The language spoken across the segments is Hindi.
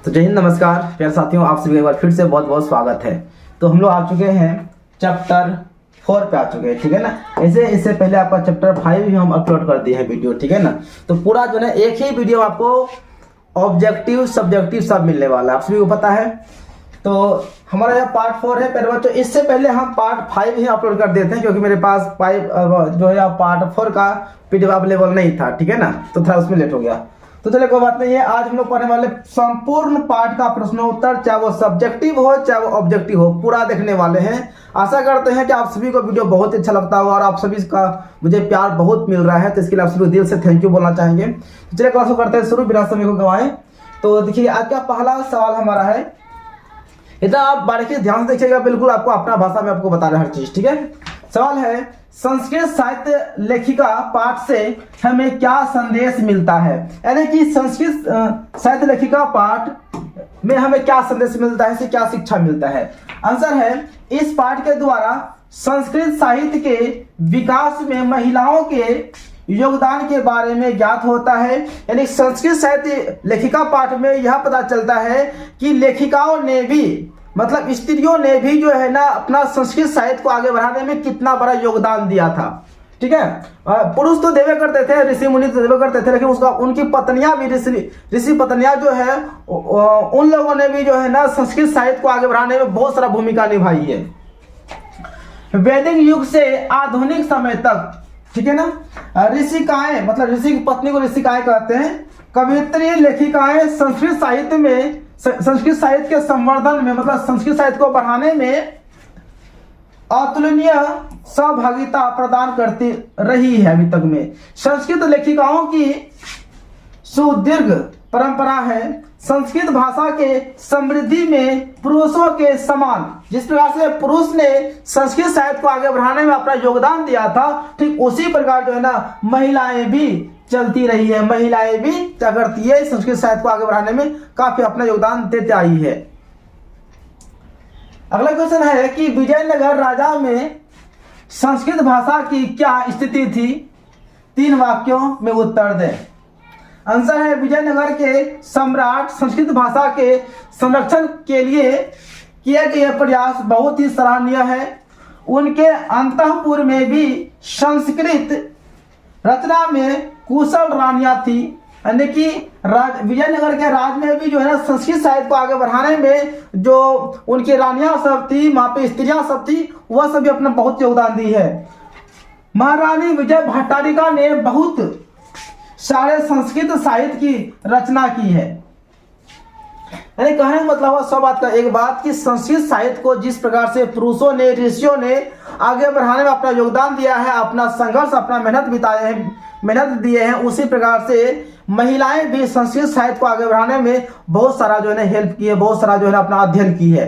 तो जय हिंद, नमस्कार प्यारे साथियों, आप सभी एक बार फिर से बहुत बहुत स्वागत है। तो हम लोग आ चुके हैं चैप्टर 4 पे आ चुके हैं, ठीक है ना। इससे पहले आपका चैप्टर 5 भी हम अपलोड कर दिए हैं वीडियो, ठीक है ना। तो पूरा जो है एक ही वीडियो आपको ऑब्जेक्टिव सब्जेक्टिव सब मिलने वाला है, आप सभी को पता है। तो हमारा यह पार्ट 4 है पहले बच्चों। इससे पहले हम पार्ट 5 ही अपलोड कर देते हैं क्योंकि मेरे पास 5 जो है पार्ट 4 का पीडीएफ अवेलेबल नहीं था, ठीक है ना। तो थोड़ा उसमें लेट हो गया। तो चलिए कोई बात नहीं है। आज हम लोग पढ़ने वाले संपूर्ण पाठ का प्रश्नोत्तर, चाहे वो सब्जेक्टिव हो चाहे वो ऑब्जेक्टिव हो, पूरा देखने वाले हैं। आशा करते हैं कि आप सभी को वीडियो बहुत अच्छा लगता होगा और आप सभी का मुझे प्यार बहुत मिल रहा है, तो इसके लिए आप सभी दिल से थैंक यू बोलना चाहेंगे। तो चलिए क्लास को करते हैं शुरू, बिना समय को गंवाएं। तो देखिए आज का पहला सवाल हमारा है, इतना आप बारीकी से ध्यान से देखिएगा, बिल्कुल आपको अपना भाषा में आपको बता रहे हैं हर चीज, ठीक है। सवाल है, संस्कृत साहित्य लेखिका पाठ से हमें क्या संदेश मिलता है। यानी कि संस्कृत साहित्य लेखिका पाठ में हमें क्या संदेश मिलता है, इससे क्या शिक्षा मिलता है। आंसर है, इस पाठ के द्वारा संस्कृत साहित्य के विकास में महिलाओं के योगदान के बारे में ज्ञात होता है। यानी संस्कृत साहित्य लेखिका पाठ में यह पता चलता है कि लेखिकाओं ने भी, मतलब स्त्रियों ने भी जो है ना अपना संस्कृत साहित्य को आगे बढ़ाने में कितना बड़ा योगदान दिया था, ठीक है। पुरुष तो देवे करते थे, ऋषि मुनि तो देवे करते थे, लेकिन उसका उनकी पत्नियां भी, ऋषि पत्नियां जो है उन लोगों ने भी जो है ना संस्कृत साहित्य को आगे बढ़ाने में बहुत सारा भूमिका निभाई है। वैदिक युग से आधुनिक समय तक, ठीक है ना, ऋषिकाएं, मतलब ऋषि की पत्नी को ऋषिकाएं कहते हैं, कवियत्री लेखिकाएं संस्कृत साहित्य में, संस्कृत साहित्य के संवर्धन में, मतलब संस्कृत साहित्य को बढ़ाने में अतुलनीय सहभागिता प्रदान करती रही है अभी तक में। संस्कृत लेखिकाओं की सुदीर्घ परंपरा है। संस्कृत भाषा के समृद्धि में पुरुषों के समान, जिस प्रकार से पुरुष ने संस्कृत साहित्य को आगे बढ़ाने में अपना योगदान दिया था, ठीक उसी प्रकार जो है ना महिलाएं भी चलती रही है। महिलाएं भी क्या करती है, संस्कृत साहित्य को आगे बढ़ाने में काफी अपना योगदान देते आई है। अगला क्वेश्चन है कि विजयनगर राजा में संस्कृत भाषा की क्या स्थिति थी। 3 वाक्यों में उत्तर दें। आंसर है, विजयनगर के सम्राट संस्कृत भाषा के संरक्षण के लिए किए गए प्रयास बहुत ही सराहनीय है। उनके अंतःपुर में भी संस्कृत रचना में कुशल रानियां थी। यानी कि विजयनगर के राज में भी जो है ना संस्कृत साहित्य को आगे बढ़ाने में जो उनकी रानियां सब थी, वहां पे स्त्रियां सब थी, वह सब भी अपना बहुत योगदान दी है। महारानी विजय भट्टारिका ने बहुत सारे संस्कृत साहित्य की रचना की है। यानी कहने का मतलब है सब बात का एक बात कि संस्कृत साहित्य को जिस प्रकार से पुरुषों ने, ऋषियों ने आगे बढ़ाने में अपना योगदान दिया है, अपना संघर्ष, अपना मेहनत बिताए हैं, मेहनत दिए हैं, उसी प्रकार से महिलाएं भी संस्कृत साहित्य को आगे बढ़ाने में बहुत सारा जो है ना हेल्प की है, बहुत सारा जो है ना अपना अध्ययन की है।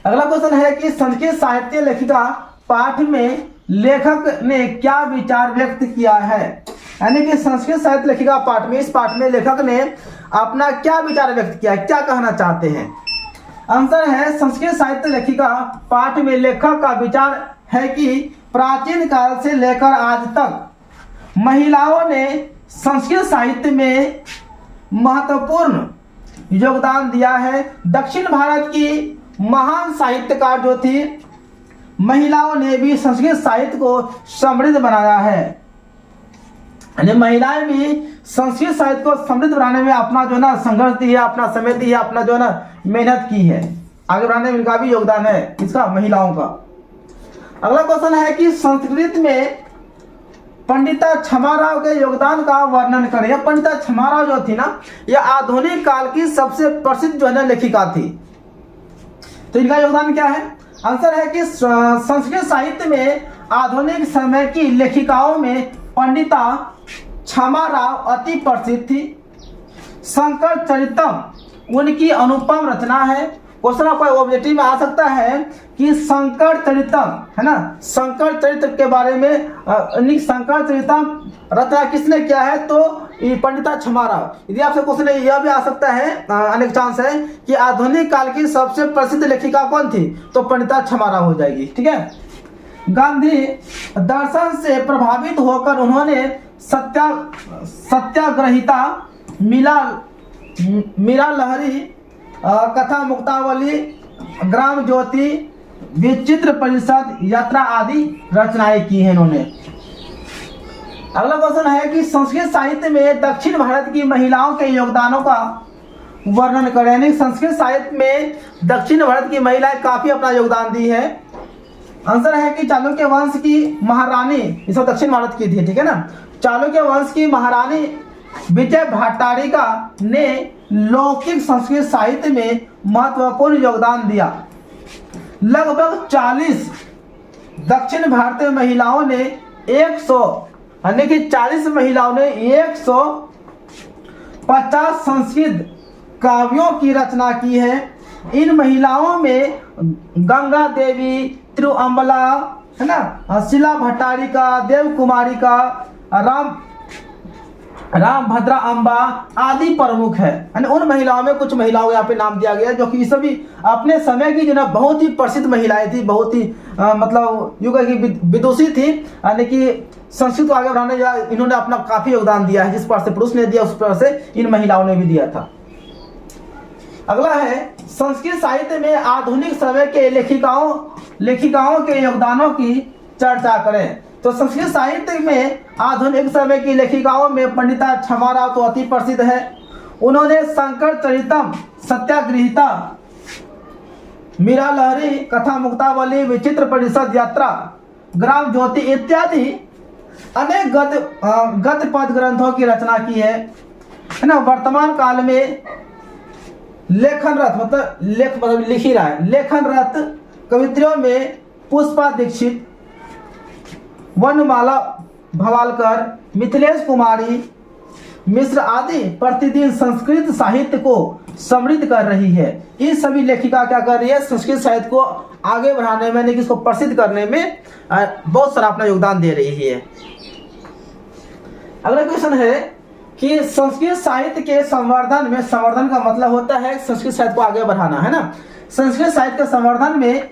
अगला क्वेश्चन है कि संस्कृत साहित्य लेखिका पाठ में लेखक ने क्या विचार व्यक्त किया है। यानी कि संस्कृत साहित्य लेखिका पाठ में, इस पाठ में लेखक ने अपना क्या विचार व्यक्त किया है, क्या कहना चाहते हैं। आंसर है, संस्कृत साहित्य लेखिका पाठ में लेखक का विचार है कि प्राचीन काल से लेकर आज तक महिलाओं ने संस्कृत साहित्य में महत्वपूर्ण योगदान दिया है। दक्षिण भारत की महान साहित्यकार जो थी, महिलाओं ने भी संस्कृत साहित्य को समृद्ध बनाया है। यानी महिलाएं भी संस्कृत साहित्य को समृद्ध बनाने में अपना जो है ना संघर्ष दी है, अपना समय दी है, अपना जो है ना मेहनत की है। आगे बढ़ाने में इनका भी योगदान है, इसका महिलाओं का। अगला क्वेश्चन है कि संस्कृत में पंडिता क्षमाराव के योगदान का वर्णन करें। पंडिता क्षमाराव जो थी ना, यह आधुनिक काल की सबसे प्रसिद्ध जो है ना लेखिका थी। तो इनका योगदान क्या है। आंसर है कि संस्कृत साहित्य में आधुनिक समय की लेखिकाओं में पंडिता क्षमाराव अति प्रसिद्ध थी। शंकर चरितम उनकी अनुपम रचना है। क्वेश्चन आपको ऑब्जेक्टिव में आ सकता है कि शंकर चरितम है ना, शंकर चरित्र के बारे में शंकर चरितम रचना किसने किया है, तो पंडिता क्षमाराव। यदि आपसे क्वेश्चन यह भी आ सकता है, अनेक चांस है कि आधुनिक काल की सबसे प्रसिद्ध लेखिका कौन थी, तो पंडिता क्षमाराव हो जाएगी, ठीक है। गांधी दर्शन से प्रभावित होकर उन्होंने सत्याग्रहिता मीरा लहरी, कथा मुक्तावली, ग्राम ज्योति, विचित्र परिषद, यात्रा आदि रचनाएं की हैं इन्होंने। अगला क्वेश्चन है कि संस्कृत साहित्य में दक्षिण भारत की महिलाओं के योगदानों का वर्णन करें। यानी संस्कृत साहित्य में दक्षिण भारत की महिलाएं काफी अपना योगदान दी है। आंसर है कि चालुक्य वंश की महारानी, इस दक्षिण भारत की थी, ठीक है ना। चालुक्य वंश की महारानी विजय भट्टारिका ने लौकिक संस्कृत साहित्य में महत्वपूर्ण योगदान दिया। लगभग 40 दक्षिण भारतीय महिलाओं ने 100 यानी कि 40 महिलाओं ने 150 संस्कृत काव्यों की रचना की है। इन महिलाओं में गंगा देवी, तिरुअम्बला, है ना, शिला भट्टारिका, देव कुमारिका, राम भद्रा अम्बा आदि प्रमुख है। यानी उन महिलाओं में कुछ महिलाओं यहाँ पे नाम दिया गया जो कि सभी अपने समय की जो ना बहुत ही प्रसिद्ध महिलाएं थी, बहुत ही मतलब युग की विदुषी थी, यानी कि संस्कृत को आगे बढ़ाने इन्होंने अपना काफी योगदान दिया है। जिस पर से पुरुष ने दिया उस पर से इन महिलाओं ने भी दिया था। अगला है संस्कृत साहित्य में आधुनिक समय के लेखिकाओं के योगदानों की चर्चा करें। तो संस्कृत साहित्य में आधुनिक समय की लेखिकाओं में पंडिता क्षमाराव तो अति प्रसिद्ध है। उन्होंने शंकर चरितम, सत्याग्रहिता, मीरा लहरी, कथा मुक्तावली, विचित्र परिषद, यात्रा, ग्राम ज्योति इत्यादि अनेक गद्य पद ग्रंथों की रचना की है ना। वर्तमान काल में लेखन रथ मतलब लिख ही रहा है। लेखन रथ कवित्रियों में पुष्पा दीक्षित, वनमाला भवालकर, मिथिलेश कुमारी मिश्र आदि प्रतिदिन संस्कृत साहित्य को समृद्ध कर रही है। ये सभी लेखिका क्या कर रही है? संस्कृत साहित्य को आगे बढ़ाने में, इसको प्रसिद्ध करने में बहुत सारा अपना योगदान दे रही है। अगला क्वेश्चन है कि संस्कृत साहित्य के संवर्धन में, संवर्धन का मतलब होता है संस्कृत साहित्य को आगे बढ़ाना, है ना। संस्कृत साहित्य के संवर्धन में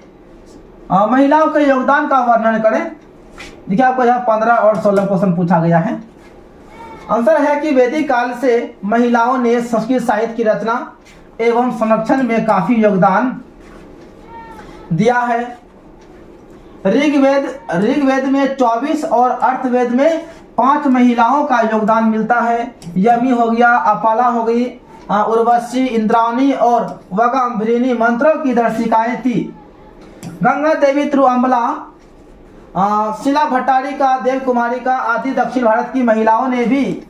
महिलाओं के योगदान का वर्णन करें। देखिए आपको यहाँ 15 और 16 क्वेश्चन पूछा गया है। आंसर है कि वैदिक काल से महिलाओं ने संस्कृत साहित्य की रचना एवं संरक्षण में काफी योगदान दिया है। ऋग्वेद में 24 और अर्थवेद में 5 महिलाओं का योगदान मिलता है। यमी हो गया, अपाला हो गई, उर्वशी, इंद्राणी और वगाम्भृणी मंत्रों की दर्शिकाएं थी। गंगा देवी, तिरुअम्बला, शिला भट्टारिका, देव कुमारिका आदि दक्षिण भारत की महिलाओं ने भी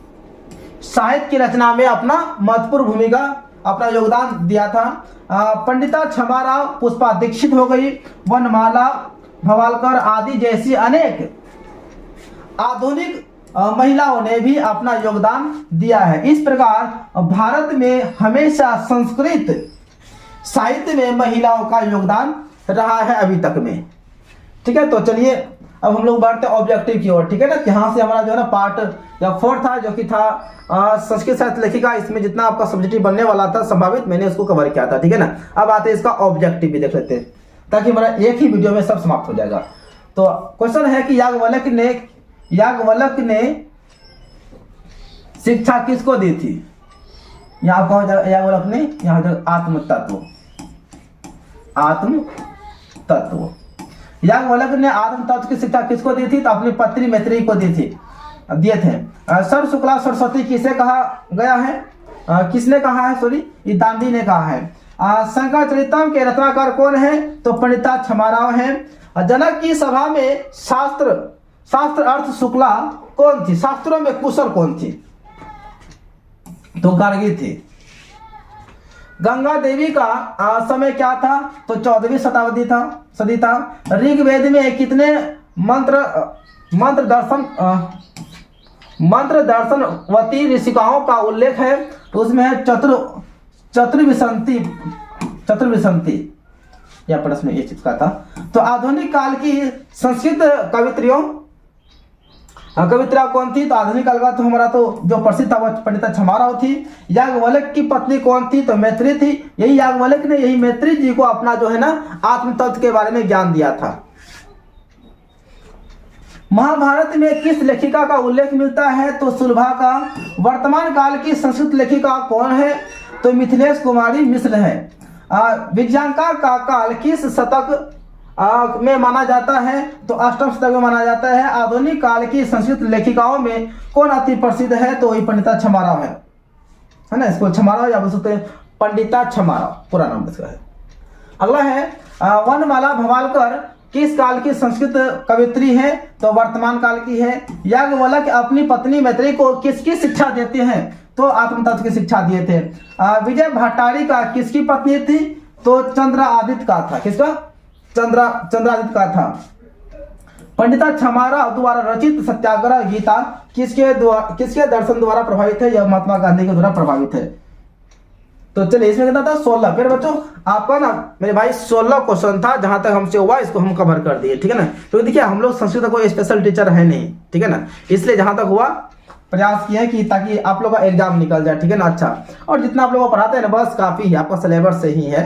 साहित्य की रचना में अपना महत्वपूर्ण भूमिका, अपना योगदान दिया था। पंडिता क्षमाराव, पुष्पा दीक्षित हो गई, वनमाला भवालकर आदि जैसी अनेक आधुनिक महिलाओं ने भी अपना योगदान दिया है। इस प्रकार भारत में हमेशा संस्कृत साहित्य में महिलाओं का योगदान रहा है अभी तक में। ठीक है, तो चलिए अब हम लोग बढ़ते ऑब्जेक्टिव की ओर। ठीक है ना, यहाँ से हमारा जो है ना पार्ट या 4 था, जो कि था संस्कृत साहित्य लेखिका। इसमें जितना आपका सब्जेक्टिव बनने वाला था संभावित, मैंने उसको कवर किया था। ठीक है ना, अब आते हैं इसका ऑब्जेक्टिव भी देख लेते हैं, ताकि हमारा एक ही वीडियो में सब समाप्त हो जाएगा। तो क्वेश्चन है कि याज्ञवल्क्य ने शिक्षा किसको दी थी? यहाँ कहा जाएगा याज्ञवल्क्य ने, यहाँ आत्म तत्व। याज्ञवल्क्य ने आत्म तत्व की शिक्षा किसको दी थी? तो अपनी पत्नी मैत्रेयी को दिए थे। सर्व शुक्ला सरस्वती किसे कहा गया है? किसने कहा है? सॉरी, ये दांडी ने कहा है। शंकर चरितम के रचनाकार कौन है? तो पंडिता क्षमाराव हैं। जनक की सभा में शास्त्र अर्थ शुक्ला कौन थी? शास्त्रों में कुशल कौन थी? तो गार्गी थी। गंगा देवी का समय क्या था? तो 14वीं सदी था। ऋग्वेद में कितने मंत्र दर्शनवती ऋषिकाओं का उल्लेख है? तो उसमें है चतुर्विंशति या प्रश्न ये चीज का था। तो आधुनिक काल की संस्कृत कवित्रा कौन थी? तो आधुनिक काल का तो हमारा तो जो प्रसिद्ध था वह पंडिता क्षमाराव थी। याज्ञवल्क्य की पत्नी कौन थी? तो मैत्रेयी थी। यही याज्ञवल्क्य ने यही मैत्रेयी जी को अपना जो है ना आत्म तत्व के बारे में ज्ञान दिया था। महाभारत में किस लेखिका का उल्लेख मिलता है? तो सुलभा का। वर्तमान काल की संस्कृत लेखिका कौन है? तो मिथिलेश कुमारी मिश्र है। विज्ञानकार का काल किस शतक में माना जाता है? तो अष्टम शतक में माना जाता है। आधुनिक काल की संस्कृत लेखिकाओं में कौन अति प्रसिद्ध है? तो वही पंडिता छमाराव है ना, इसको छमाराव या बोल सकते हैं पंडिता छमाराव, पूरा नाम इसका है। अगला है वनमाला भवालकर किस काल की संस्कृत कवित्री है? तो वर्तमान काल की है। याज्ञवल्क्य अपनी पत्नी मैत्री को किसकी शिक्षा देते हैं? तो आत्मतत्व की शिक्षा दिए थे। विजय भट्टारिका किसकी पत्नी थी? तो चंद्रादित्य का था। किसका? चंद्रादित्य का था। पंडिता छमाराव द्वारा रचित सत्याग्रह गीता किसके दर्शन द्वारा प्रभावित है? यह महात्मा गांधी के द्वारा प्रभावित है। तो चलिए इसमें कितना था? 16। फिर बच्चों आपका ना मेरे भाई 16 क्वेश्चन था, जहां तक हमसे हुआ इसको हम कवर कर दिए, ठीक है ना। तो देखिए हम लोग संस्कृत का कोई स्पेशल टीचर है नहीं, ठीक है ना, इसलिए जहां तक हुआ प्रयास किया कि ताकि आप लोग का एग्जाम निकल जाए, ठीक है ना। अच्छा, और जितना आप लोग को पढ़ाते हैं ना बस काफी है, आपका सिलेबस से ही है,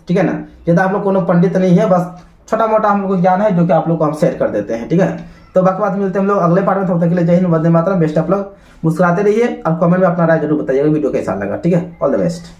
ठीक है ना। ज्यादा आप लोग कोनो पंडित नहीं है, बस छोटा मोटा हम लोग को ज्ञान है जो कि आप लोग को हम शेयर कर देते हैं, ठीक है। तो बाकी बात मिलते हैं हम लोग अगले पार्ट में। तब तक के लिए जय हिंद, वंदे मातरम, बेस्ट। आप लोग मुस्कुराते रहिए और कमेंट में अपना राय जरूर बताइएगा वीडियो कैसा लगा, ठीक है। All the best.